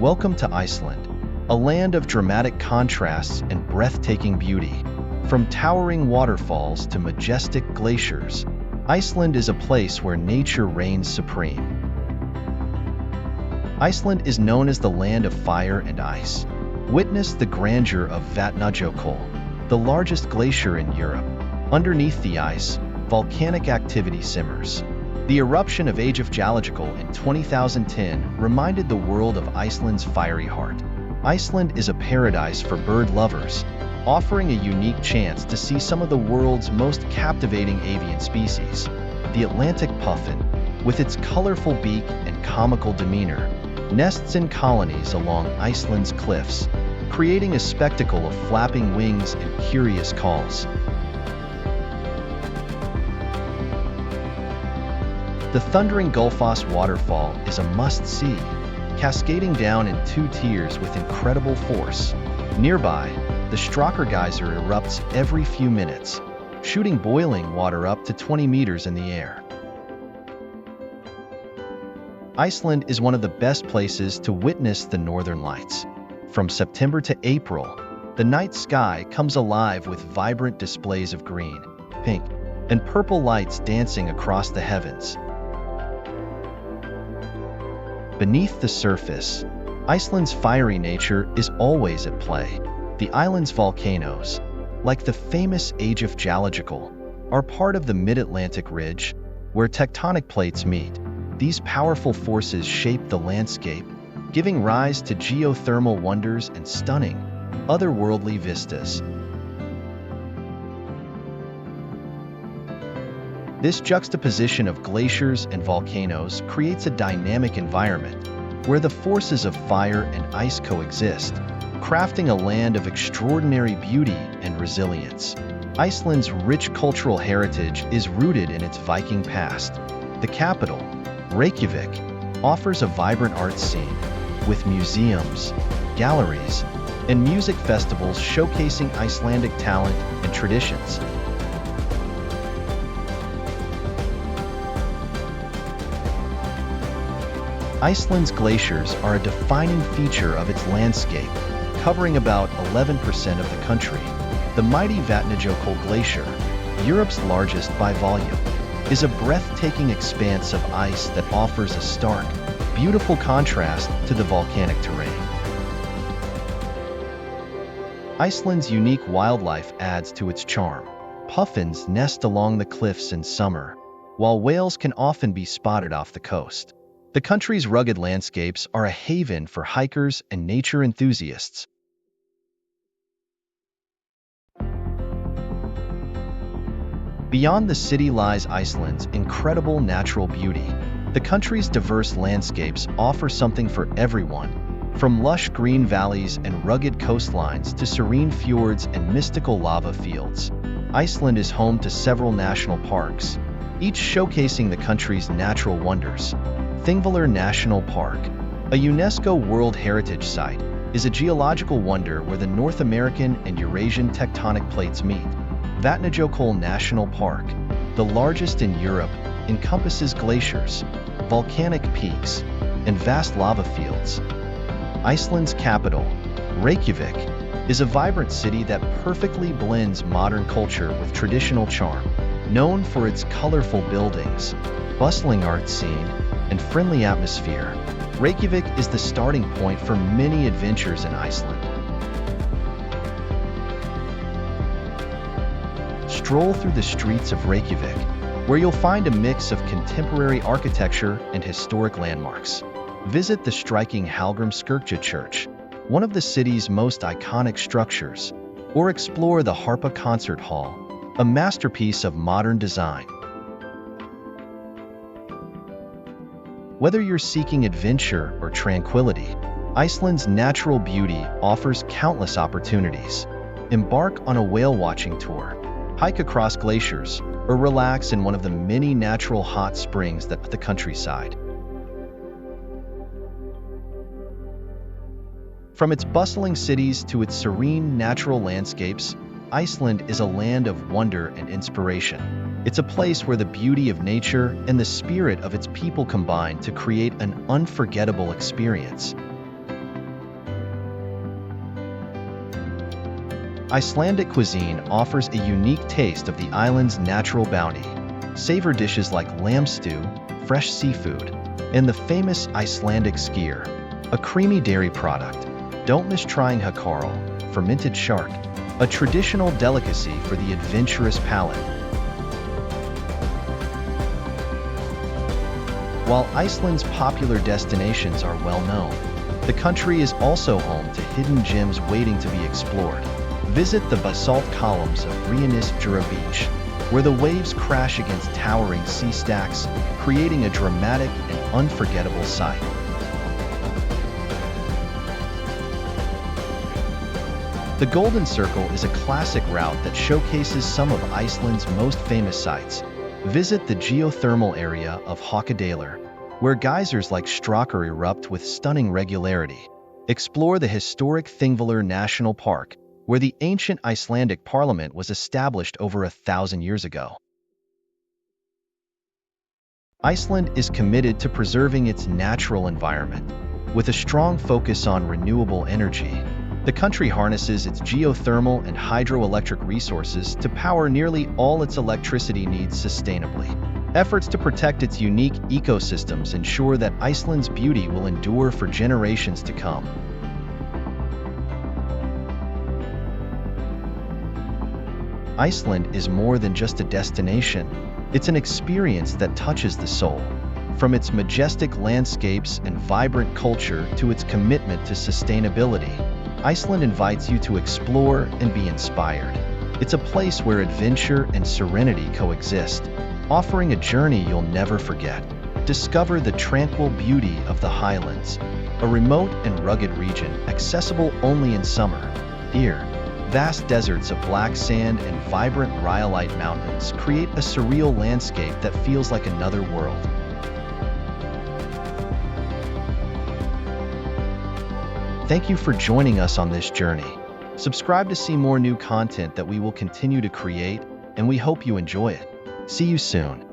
Welcome to Iceland, a land of dramatic contrasts and breathtaking beauty. From towering waterfalls to majestic glaciers, Iceland is a place where nature reigns supreme. Iceland is known as the land of fire and ice. Witness the grandeur of Vatnajökull, the largest glacier in Europe. Underneath the ice, volcanic activity simmers. The eruption of Age of Geological in 2010 reminded the world of Iceland's fiery heart. Iceland is a paradise for bird lovers, offering a unique chance to see some of the world's most captivating avian species. The Atlantic puffin, with its colorful beak and comical demeanor, nests in colonies along Iceland's cliffs, creating a spectacle of flapping wings and curious calls. The thundering Gullfoss waterfall is a must-see, cascading down in two tiers with incredible force. Nearby, the Geyser erupts every few minutes, shooting boiling water up to 20 meters in the air. Iceland is one of the best places to witness the northern lights. From September to April, the night sky comes alive with vibrant displays of green, pink, and purple lights dancing across the heavens. Beneath the surface, Iceland's fiery nature is always at play. The island's volcanoes, like the famous Age of Geological, are part of the mid-Atlantic ridge, where tectonic plates meet. These powerful forces shape the landscape, giving rise to geothermal wonders and stunning, otherworldly vistas. This juxtaposition of glaciers and volcanoes creates a dynamic environment where the forces of fire and ice coexist, crafting a land of extraordinary beauty and resilience. Iceland's rich cultural heritage is rooted in its Viking past. The capital, Reykjavík, offers a vibrant art scene, with museums, galleries, and music festivals showcasing Icelandic talent and traditions. Iceland's glaciers are a defining feature of its landscape, covering about 11% of the country. The mighty Vatnajökull Glacier, Europe's largest by volume, is a breathtaking expanse of ice that offers a stark, beautiful contrast to the volcanic terrain. Iceland's unique wildlife adds to its charm. Puffins nest along the cliffs in summer, while whales can often be spotted off the coast. The country's rugged landscapes are a haven for hikers and nature enthusiasts. Beyond the city lies Iceland's incredible natural beauty. The country's diverse landscapes offer something for everyone, from lush green valleys and rugged coastlines to serene fjords and mystical lava fields. Iceland is home to several national parks, each showcasing the country's natural wonders. Þingvellir National Park, a UNESCO World Heritage Site, is a geological wonder where the North American and Eurasian tectonic plates meet. Vatnajökull National Park, the largest in Europe, encompasses glaciers, volcanic peaks, and vast lava fields. Iceland's capital, Reykjavík, is a vibrant city that perfectly blends modern culture with traditional charm. Known for its colorful buildings, bustling art scene, and friendly atmosphere, Reykjavík is the starting point for many adventures in Iceland. Stroll through the streets of Reykjavík, where you'll find a mix of contemporary architecture and historic landmarks. Visit the striking Hallgrímskirkja church, one of the city's most iconic structures, or explore the Harpa Concert Hall, a masterpiece of modern design. Whether you're seeking adventure or tranquility, Iceland's natural beauty offers countless opportunities. Embark on a whale-watching tour, hike across glaciers, or relax in one of the many natural hot springs that the countryside. From its bustling cities to its serene natural landscapes, Iceland is a land of wonder and inspiration. It's a place where the beauty of nature and the spirit of its people combine to create an unforgettable experience. Icelandic cuisine offers a unique taste of the island's natural bounty. Savor dishes like lamb stew, fresh seafood, and the famous Icelandic skyr, a creamy dairy product. Don't miss trying hakarl, fermented shark, a traditional delicacy for the adventurous palate. While Iceland's popular destinations are well known, the country is also home to hidden gems waiting to be explored. Visit the basalt columns of Reynisfjara beach, where the waves crash against towering sea stacks, creating a dramatic and unforgettable sight. The Golden Circle is a classic route that showcases some of Iceland's most famous sites. Visit the geothermal area of Hakadalur, where geysers like Strákar erupt with stunning regularity. Explore the historic Þingvellir National Park, where the ancient Icelandic parliament was established over 1,000 years ago. Iceland is committed to preserving its natural environment. With a strong focus on renewable energy, the country harnesses its geothermal and hydroelectric resources to power nearly all its electricity needs sustainably. Efforts to protect its unique ecosystems ensure that Iceland's beauty will endure for generations to come. Iceland is more than just a destination. It's an experience that touches the soul. From its majestic landscapes and vibrant culture to its commitment to sustainability, Iceland invites you to explore and be inspired. It's a place where adventure and serenity coexist, offering a journey you'll never forget. Discover the tranquil beauty of the Highlands, a remote and rugged region accessible only in summer. Here, vast deserts of black sand and vibrant rhyolite mountains create a surreal landscape that feels like another world. Thank you for joining us on this journey. Subscribe to see more new content that we will continue to create, and we hope you enjoy it. See you soon.